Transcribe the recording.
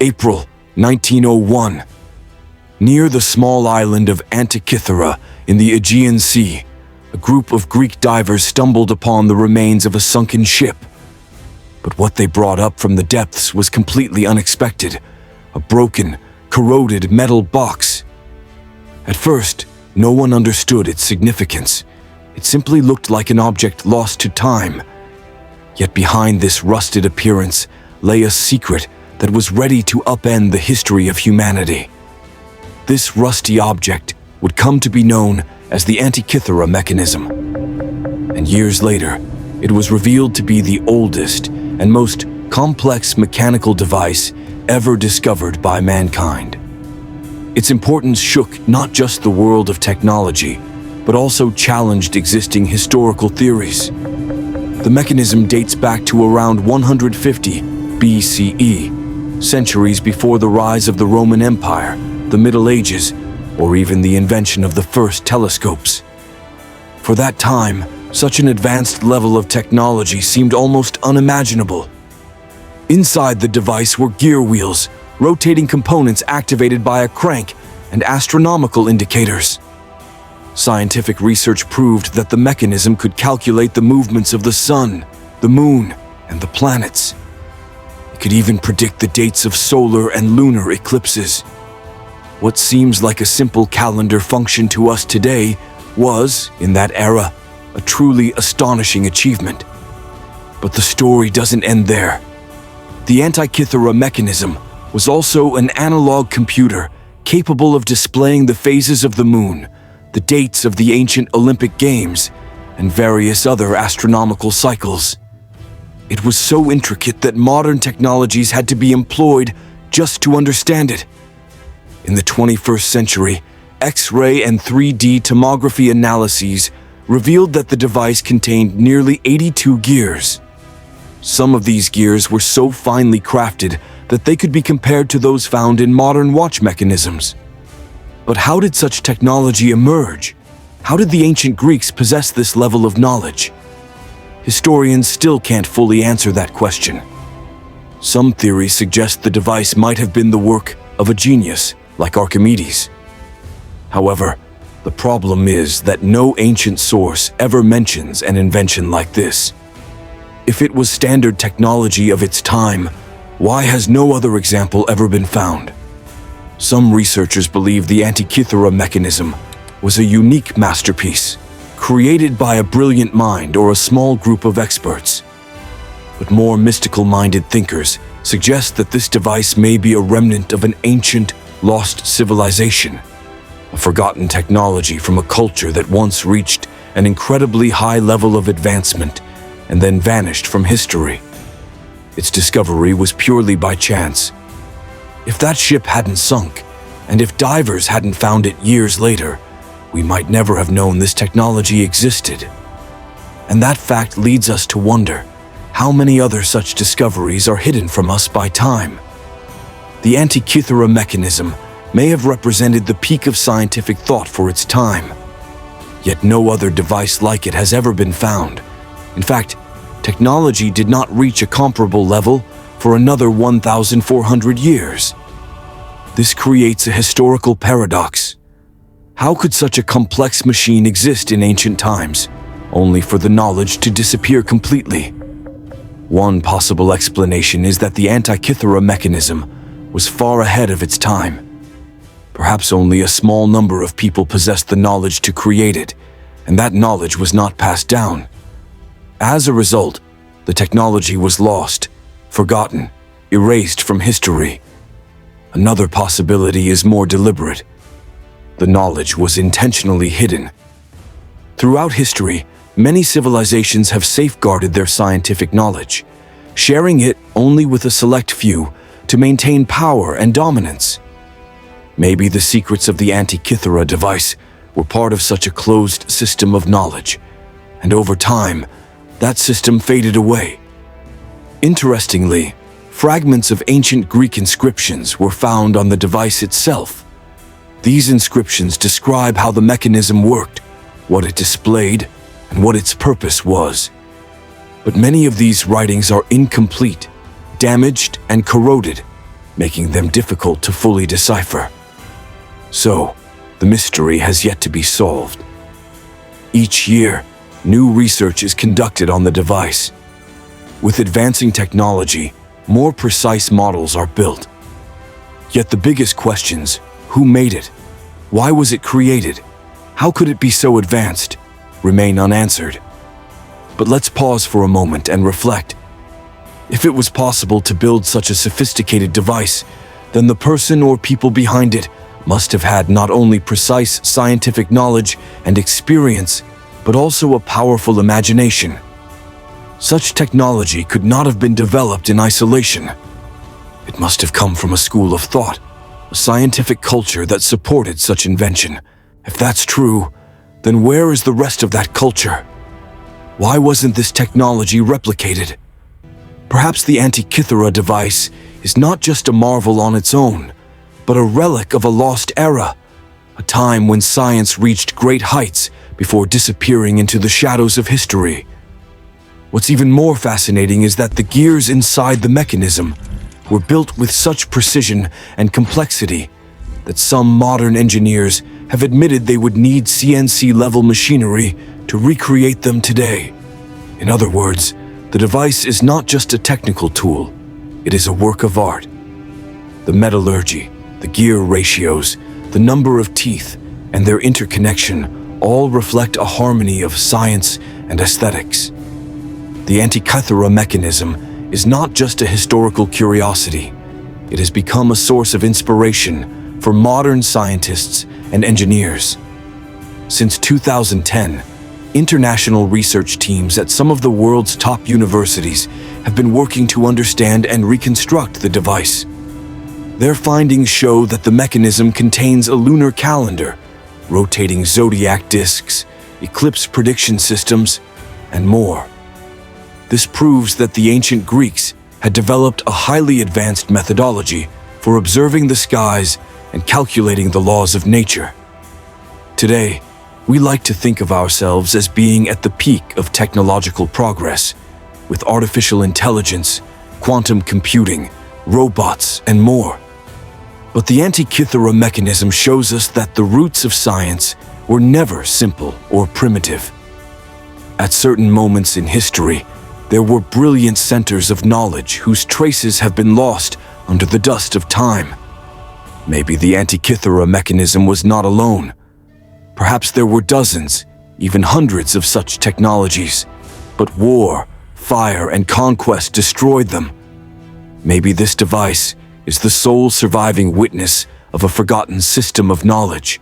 April 1901. Near the small island of Antikythera in the Aegean Sea, a group of Greek divers stumbled upon the remains of a sunken ship. But what they brought up from the depths was completely unexpected: a broken, corroded metal box. At first, no one understood its significance. It simply looked like an object lost to time. Yet behind this rusted appearance lay a secret that was ready to upend the history of humanity. This rusty object would come to be known as the Antikythera Mechanism. And years later, it was revealed to be the oldest and most complex mechanical device ever discovered by mankind. Its importance shook not just the world of technology, but also challenged existing historical theories. The mechanism dates back to around 150 BCE, centuries before the rise of the Roman Empire, the Middle Ages, or even the invention of the first telescopes. For that time, such an advanced level of technology seemed almost unimaginable. Inside the device were gear wheels, rotating components activated by a crank, and astronomical indicators. Scientific research proved that the mechanism could calculate the movements of the sun, the moon, and the planets. It could even predict the dates of solar and lunar eclipses. What seems like a simple calendar function to us today was, in that era, a truly astonishing achievement. But the story doesn't end there. The Antikythera Mechanism was also an analog computer capable of displaying the phases of the moon, the dates of the ancient Olympic Games, and various other astronomical cycles. It was so intricate that modern technologies had to be employed just to understand it. In the 21st century, X-ray and 3D tomography analyses revealed that the device contained nearly 82 gears. Some of these gears were so finely crafted that they could be compared to those found in modern watch mechanisms. But how did such technology emerge? How did the ancient Greeks possess this level of knowledge? Historians still can't fully answer that question. Some theories suggest the device might have been the work of a genius like Archimedes. However, the problem is that no ancient source ever mentions an invention like this. If it was standard technology of its time, why has no other example ever been found? Some researchers believe the Antikythera Mechanism was a unique masterpiece, created by a brilliant mind or a small group of experts. But more mystical-minded thinkers suggest that this device may be a remnant of an ancient, lost civilization, a forgotten technology from a culture that once reached an incredibly high level of advancement and then vanished from history. Its discovery was purely by chance. If that ship hadn't sunk, and if divers hadn't found it years later, we might never have known this technology existed. And that fact leads us to wonder how many other such discoveries are hidden from us by time. The Antikythera Mechanism may have represented the peak of scientific thought for its time. Yet no other device like it has ever been found. In fact, technology did not reach a comparable level for another 1,400 years. This creates a historical paradox. How could such a complex machine exist in ancient times, only for the knowledge to disappear completely? One possible explanation is that the Antikythera Mechanism was far ahead of its time. Perhaps only a small number of people possessed the knowledge to create it, and that knowledge was not passed down. As a result, the technology was lost, forgotten, erased from history. Another possibility is more deliberate. The knowledge was intentionally hidden. Throughout history, many civilizations have safeguarded their scientific knowledge, sharing it only with a select few to maintain power and dominance. Maybe the secrets of the Antikythera device were part of such a closed system of knowledge, and over time, that system faded away. Interestingly, fragments of ancient Greek inscriptions were found on the device itself. These inscriptions describe how the mechanism worked, what it displayed, and what its purpose was. But many of these writings are incomplete, damaged, and corroded. making them difficult to fully decipher. So, the mystery has yet to be solved. Each year, new research is conducted on the device. With advancing technology, more precise models are built. Yet the biggest questions, who made it? Why was it created? How could it be so advanced? Remain unanswered. But let's pause for a moment and reflect. If it was possible to build such a sophisticated device, then the person or people behind it must have had not only precise scientific knowledge and experience, but also a powerful imagination. Such technology could not have been developed in isolation. It must have come from a school of thought, a scientific culture that supported such invention. If that's true, then where is the rest of that culture? Why wasn't this technology replicated? Perhaps the Antikythera device is not just a marvel on its own, but a relic of a lost era, a time when science reached great heights before disappearing into the shadows of history. What's even more fascinating is that the gears inside the mechanism were built with such precision and complexity that some modern engineers have admitted they would need CNC-level machinery to recreate them today. In other words, the device is not just a technical tool, it is a work of art. The metallurgy, the gear ratios, the number of teeth, and their interconnection all reflect a harmony of science and aesthetics. The Antikythera mechanism is not just a historical curiosity. It has become a source of inspiration for modern scientists and engineers. Since 2010, international research teams at some of the world's top universities have been working to understand and reconstruct the device. Their findings show that the mechanism contains a lunar calendar, rotating zodiac disks, eclipse prediction systems, and more. This proves that the ancient Greeks had developed a highly advanced methodology for observing the skies and calculating the laws of nature. Today, we like to think of ourselves as being at the peak of technological progress, with artificial intelligence, quantum computing, robots, and more. But the Antikythera mechanism shows us that the roots of science were never simple or primitive. At certain moments in history, there were brilliant centers of knowledge whose traces have been lost under the dust of time. Maybe the Antikythera mechanism was not alone. Perhaps there were dozens, even hundreds of such technologies, but war, fire, and conquest destroyed them. Maybe this device is the sole surviving witness of a forgotten system of knowledge,